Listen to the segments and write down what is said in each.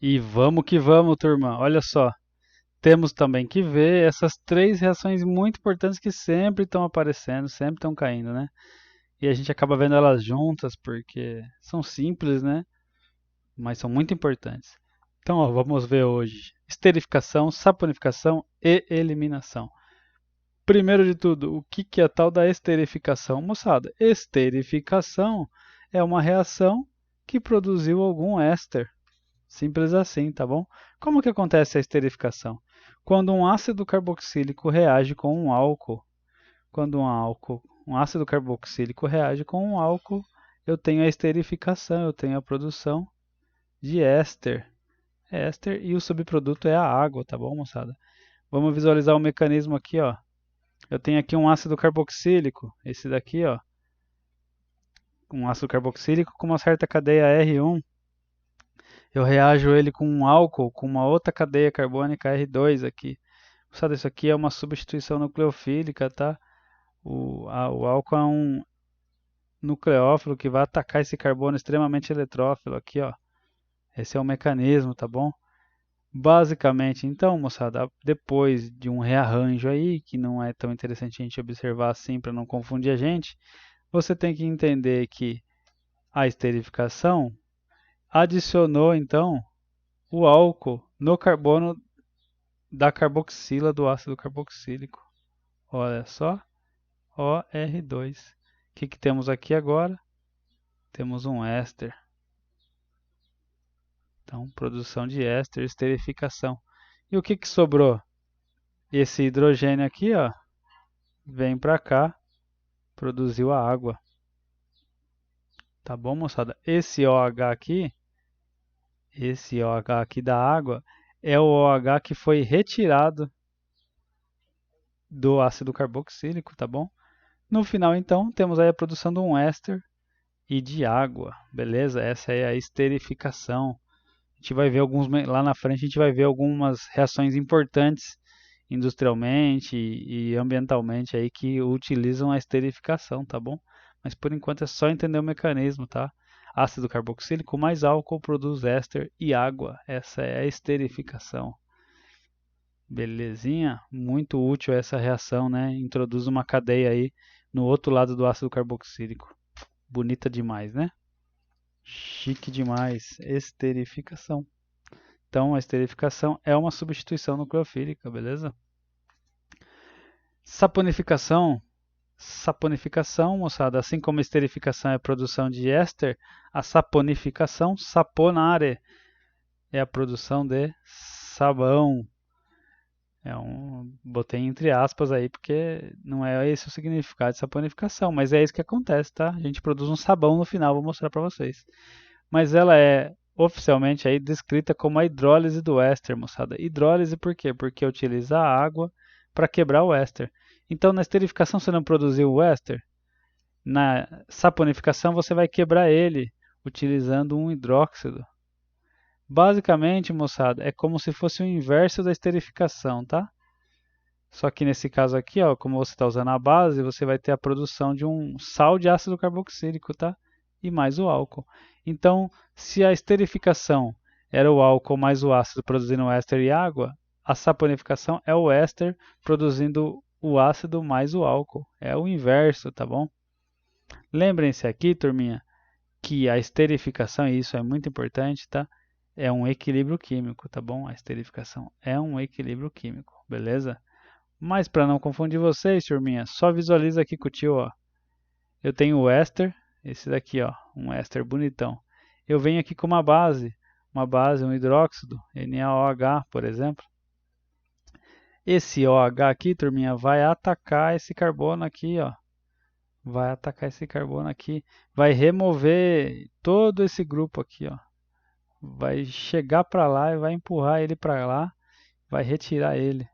E vamos que vamos, turma. Olha só, temos também que ver essas três reações muito importantes que sempre estão aparecendo, sempre estão caindo, né? E a gente acaba vendo elas juntas porque são simples, né? Mas são muito importantes. Então, ó, vamos ver hoje: esterificação, saponificação e eliminação. Primeiro de tudo, o que é a tal da esterificação, moçada? Esterificação é uma reação que produziu algum éster. Simples assim, tá bom? Como que acontece a esterificação? Quando um ácido carboxílico reage com um álcool, quando um ácido carboxílico reage com um álcool, eu tenho a esterificação, eu tenho a produção de éster. Éster e o subproduto é a água, tá bom, moçada? Vamos visualizar o mecanismo aqui, ó. Eu tenho aqui um ácido carboxílico, esse daqui, ó, um ácido carboxílico com uma certa cadeia R1. Eu reajo ele com um álcool com uma outra cadeia carbônica R2 aqui. Sabe, isso aqui é uma substituição nucleofílica, tá? O álcool é um nucleófilo que vai atacar esse carbono extremamente eletrófilo aqui, ó. Esse é o mecanismo, tá bom? Basicamente, então, moçada, depois de um rearranjo aí, que não é tão interessante a gente observar assim para não confundir a gente, você tem que entender que a esterificação adicionou então o álcool no carbono da carboxila do ácido carboxílico. Olha só, OR2. O que temos aqui agora? Temos um éster. Então, produção de éster, esterificação. E o que sobrou? Esse hidrogênio aqui, ó, vem para cá, produziu a água. Tá bom, moçada? Esse OH aqui da água, é o OH que foi retirado do ácido carboxílico, tá bom? No final, então, temos aí a produção de um éster e de água, beleza? Essa é a esterificação. A gente vai ver lá na frente, a gente vai ver algumas reações importantes industrialmente e ambientalmente aí que utilizam a esterificação, tá bom? Mas por enquanto é só entender o mecanismo, tá? Ácido carboxílico mais álcool produz éster e água. Essa é a esterificação. Belezinha? Muito útil essa reação, né? Introduz uma cadeia aí no outro lado do ácido carboxílico. Bonita demais, né? Chique demais. Esterificação. Então, a esterificação é uma substituição nucleofílica, beleza? Saponificação. Saponificação, moçada, assim como a esterificação é a produção de éster, a saponificação, saponare, é a produção de sabão. Botei entre aspas aí porque não é esse o significado de saponificação, mas é isso que acontece, tá? A gente produz um sabão no final, vou mostrar para vocês. Mas ela é oficialmente aí descrita como a hidrólise do éster, moçada. Hidrólise por quê? Porque utiliza a água para quebrar o éster. Então, na esterificação você não produziu o éster? Na saponificação você vai quebrar ele utilizando um hidróxido. Basicamente, moçada, é como se fosse o inverso da esterificação, tá? Só que nesse caso aqui, ó, como você está usando a base, você vai ter a produção de um sal de ácido carboxílico, tá? E mais o álcool. Então, se a esterificação era o álcool mais o ácido produzindo éster e água, a saponificação é o éster produzindo o ácido mais o álcool. É o inverso, tá bom? Lembrem-se aqui, turminha, que a esterificação, e isso é muito importante, tá? É um equilíbrio químico, tá bom? A esterificação é um equilíbrio químico, beleza? Mas para não confundir vocês, turminha, só visualiza aqui com o tio, ó. Eu tenho o éster, esse daqui, ó, um éster bonitão. Eu venho aqui com uma base, um hidróxido, NaOH, por exemplo. Esse OH aqui, turminha, vai atacar esse carbono aqui, ó. Vai atacar esse carbono aqui, vai remover todo esse grupo aqui, ó. Vai chegar para lá e vai empurrar ele para lá, vai retirar ele.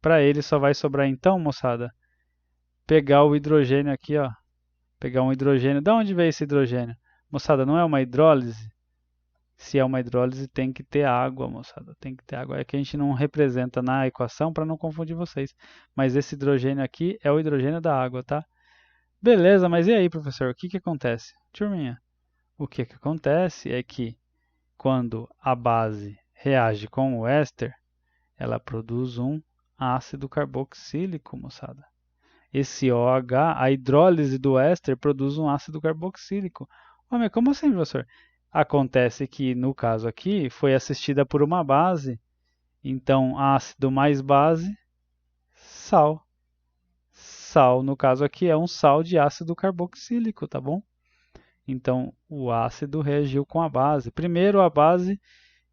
Para ele só vai sobrar então, moçada, pegar o hidrogênio aqui, ó. Pegar um hidrogênio. Da onde veio esse hidrogênio? Moçada, não é uma hidrólise? Se é uma hidrólise, tem que ter água, moçada. Tem que ter água. É que a gente não representa na equação para não confundir vocês. Mas esse hidrogênio aqui é o hidrogênio da água, tá? Beleza, mas e aí, professor? O que acontece? Turminha, o que acontece é que quando a base reage com o éster, ela produz um ácido carboxílico, moçada. Esse OH, a hidrólise do éster produz um ácido carboxílico. Mas como assim, professor? Acontece que, no caso aqui, foi assistida por uma base. Então, ácido mais base, sal. Sal, no caso aqui, é um sal de ácido carboxílico, tá bom? Então, o ácido reagiu com a base. Primeiro, a base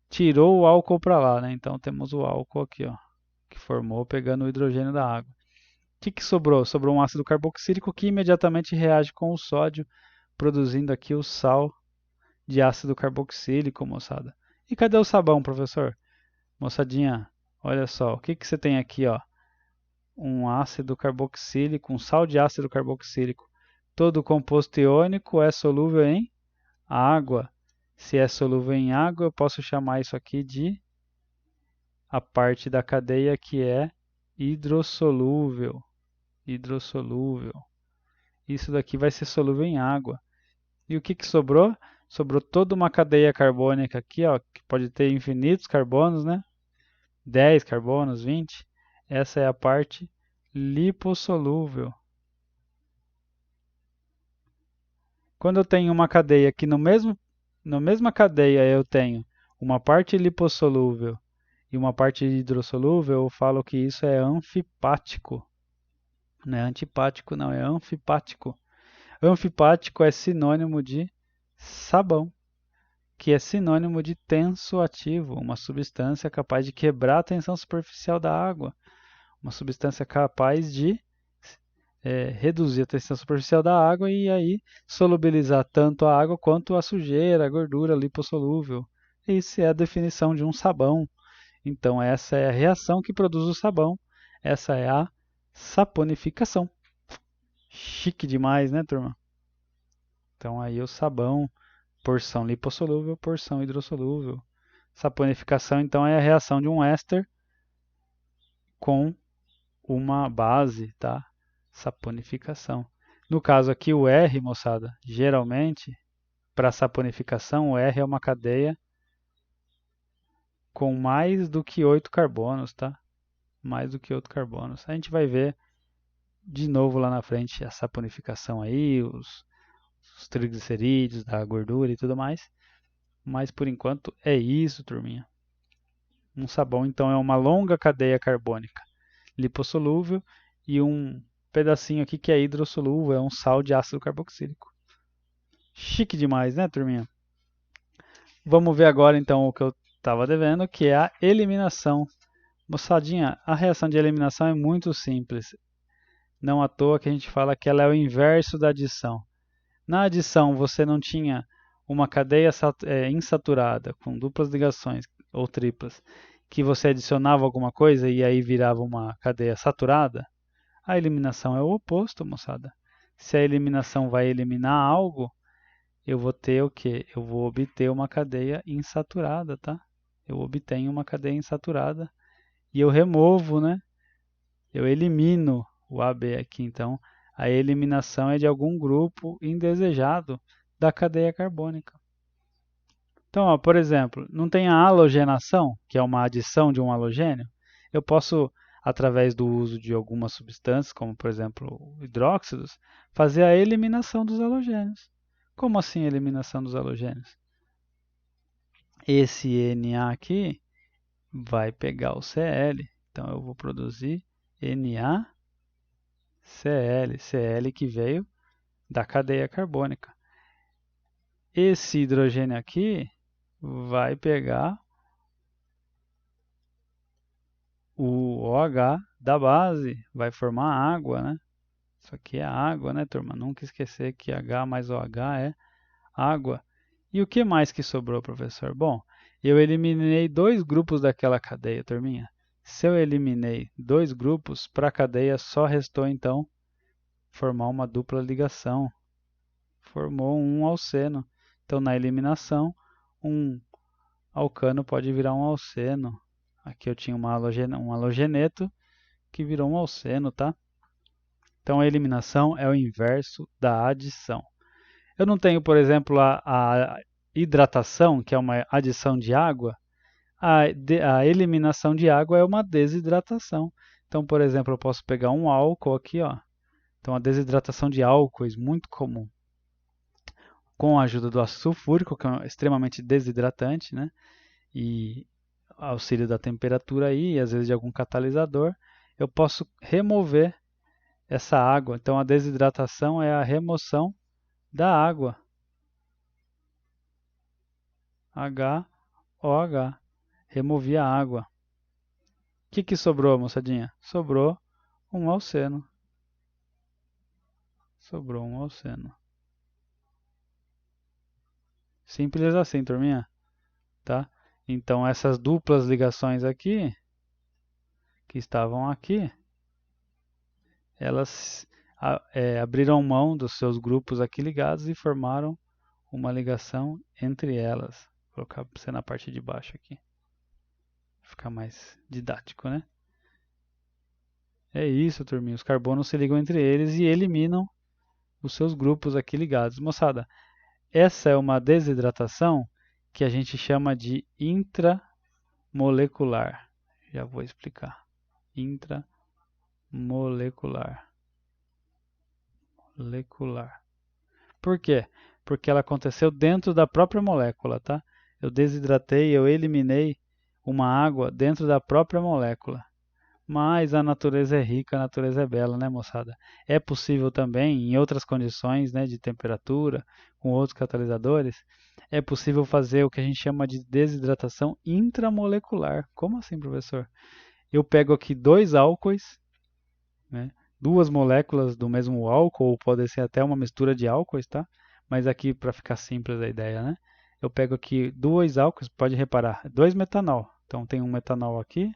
tirou o álcool para lá, né? Então, temos o álcool aqui, ó, que formou pegando o hidrogênio da água. O que sobrou? Sobrou um ácido carboxílico que imediatamente reage com o sódio, produzindo aqui o sal de ácido carboxílico, moçada. E cadê o sabão, professor? Moçadinha, olha só, o que você tem aqui, ó? Um ácido carboxílico, um sal de ácido carboxílico. Todo composto iônico é solúvel em água. Se é solúvel em água, eu posso chamar isso aqui de a parte da cadeia que é hidrossolúvel. Hidrossolúvel. Isso daqui vai ser solúvel em água. E o que sobrou? Sobrou toda uma cadeia carbônica aqui, ó, que pode ter infinitos carbonos, né? 10 carbonos, 20. Essa é a parte lipossolúvel. Quando eu tenho uma cadeia que na mesma cadeia eu tenho uma parte lipossolúvel e uma parte hidrossolúvel, eu falo que isso é anfipático. Não é antipático, não, é anfipático. Anfipático é sinônimo de sabão, que é sinônimo de tensoativo, uma substância capaz de quebrar a tensão superficial da água, uma substância capaz de reduzir a tensão superficial da água e aí solubilizar tanto a água quanto a sujeira, a gordura lipossolúvel. Essa é a definição de um sabão. Então essa é a reação que produz o sabão. Essa é a saponificação. Chique demais, né, turma? Então aí o sabão, porção lipossolúvel, porção hidrossolúvel. Saponificação, então, é a reação de um éster com uma base, tá? Saponificação. No caso aqui, o R, moçada, geralmente, para saponificação, o R é uma cadeia com mais do que 8 carbonos, tá? Mais do que 8 carbonos. A gente vai ver de novo lá na frente a saponificação aí, os triglicerídeos, da gordura e tudo mais. Mas por enquanto é isso, turminha. Um sabão, então, é uma longa cadeia carbônica lipossolúvel e um pedacinho aqui que é hidrossolúvel, é um sal de ácido carboxílico. Chique demais, né, turminha? Vamos ver agora, então, o que eu estava devendo, que é a eliminação. Moçadinha, a reação de eliminação é muito simples. Não à toa que a gente fala que ela é o inverso da adição. Na adição, você não tinha uma cadeia insaturada, com duplas ligações ou triplas, que você adicionava alguma coisa e aí virava uma cadeia saturada. A eliminação é o oposto, moçada. Se a eliminação vai eliminar algo, eu vou ter o quê? Eu vou obter uma cadeia insaturada, tá? Eu obtenho uma cadeia insaturada e eu removo, né? Eu elimino o AB aqui, então a eliminação é de algum grupo indesejado da cadeia carbônica. Então, ó, por exemplo, não tem a halogenação, que é uma adição de um halogênio? Eu posso, através do uso de algumas substâncias, como por exemplo hidróxidos, fazer a eliminação dos halogênios. Como assim a eliminação dos halogênios? Esse Na aqui vai pegar o Cl, então eu vou produzir NaCl, Cl que veio da cadeia carbônica. Esse hidrogênio aqui vai pegar o OH da base, vai formar água, né? Isso aqui é água, né, turma? Nunca esquecer que H mais OH é água. E o que mais que sobrou, professor? Bom, eu eliminei 2 grupos daquela cadeia, turminha. Se eu eliminei 2 grupos, para a cadeia só restou, então, formar uma dupla ligação. Formou um alceno. Então, na eliminação, um alcano pode virar um alceno. Aqui eu tinha um halogeneto que virou um alceno, tá? Então a eliminação é o inverso da adição. Eu não tenho, por exemplo, a hidratação, que é uma adição de água, a eliminação de água é uma desidratação. Então, por exemplo, eu posso pegar um álcool aqui, ó. Então, a desidratação de álcoois, muito comum. Com a ajuda do ácido sulfúrico, que é extremamente desidratante, né? E auxílio da temperatura aí, e às vezes de algum catalisador, eu posso remover essa água. Então, a desidratação é a remoção da água. HOH. Removi a água. O que sobrou, moçadinha? Sobrou um alceno. Sobrou um alceno. Simples assim, turminha. Tá? Então, essas duplas ligações aqui, que estavam aqui, elas abriram mão dos seus grupos aqui ligados e formaram uma ligação entre elas. Vou colocar você na parte de baixo aqui. Ficar mais didático, né? É isso, turminha. Os carbonos se ligam entre eles e eliminam os seus grupos aqui ligados. Moçada, essa é uma desidratação que a gente chama de intramolecular. Já vou explicar. Intramolecular. Por quê? Porque ela aconteceu dentro da própria molécula, tá? Eu desidratei, eu eliminei uma água dentro da própria molécula. Mas a natureza é rica, a natureza é bela, né, moçada? É possível também, em outras condições, né, de temperatura, com outros catalisadores, é possível fazer o que a gente chama de desidratação intramolecular. Como assim, professor? Eu pego aqui dois álcoois, né, duas moléculas do mesmo álcool, ou pode ser até uma mistura de álcoois, tá? Mas aqui, para ficar simples a ideia, né? Eu pego aqui dois álcoois, pode reparar, dois metanol. Então tem um metanol aqui,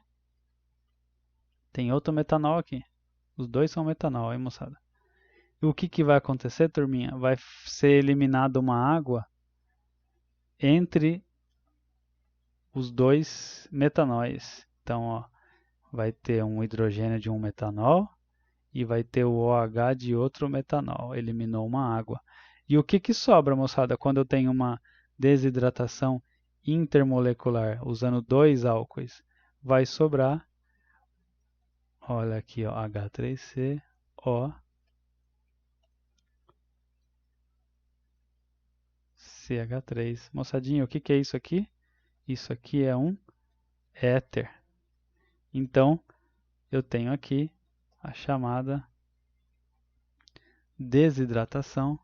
tem outro metanol aqui. Os dois são metanol, hein, moçada? E o que vai acontecer, turminha? Vai ser eliminada uma água entre os dois metanóis. Então, ó, vai ter um hidrogênio de um metanol e vai ter o OH de outro metanol. Eliminou uma água. E o que sobra, moçada, quando eu tenho uma desidratação intermolecular usando dois álcoois? Vai sobrar, olha aqui, ó, H3CO, CH3. Moçadinha, o que é isso aqui? Isso aqui é um éter. Então, eu tenho aqui a chamada desidratação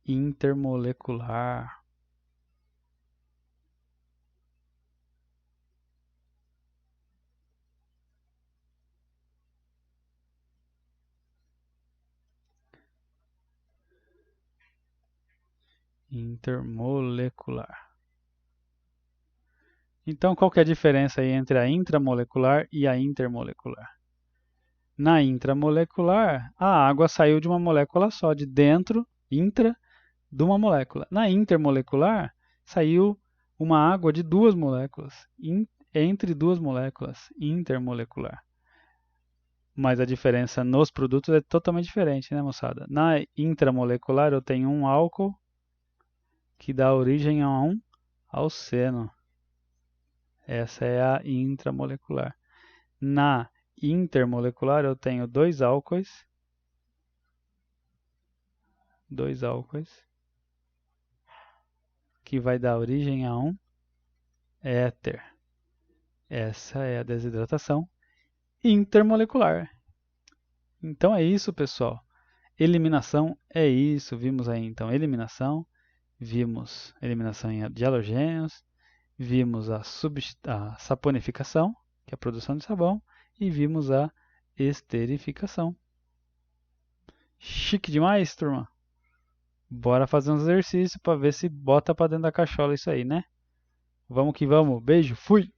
intermolecular. Intermolecular. Então, qual que é a diferença aí entre a intramolecular e a intermolecular? Na intramolecular, a água saiu de uma molécula só, de dentro, de uma molécula. Na intermolecular, saiu uma água de duas moléculas, entre duas moléculas, intermolecular. Mas a diferença nos produtos é totalmente diferente, né, moçada? Na intramolecular, eu tenho um álcool que dá origem a um alceno. Essa é a intramolecular. Na intermolecular, eu tenho dois álcoois, que vai dar origem a um éter. Essa é a desidratação intermolecular. Então é isso, pessoal. Eliminação é isso. Vimos aí então eliminação, vimos eliminação de halogênios, vimos a saponificação, que é a produção de sabão, e vimos a esterificação. Chique demais, turma? Bora fazer um exercício para ver se bota para dentro da cachola isso aí, né? Vamos que vamos. Beijo, fui!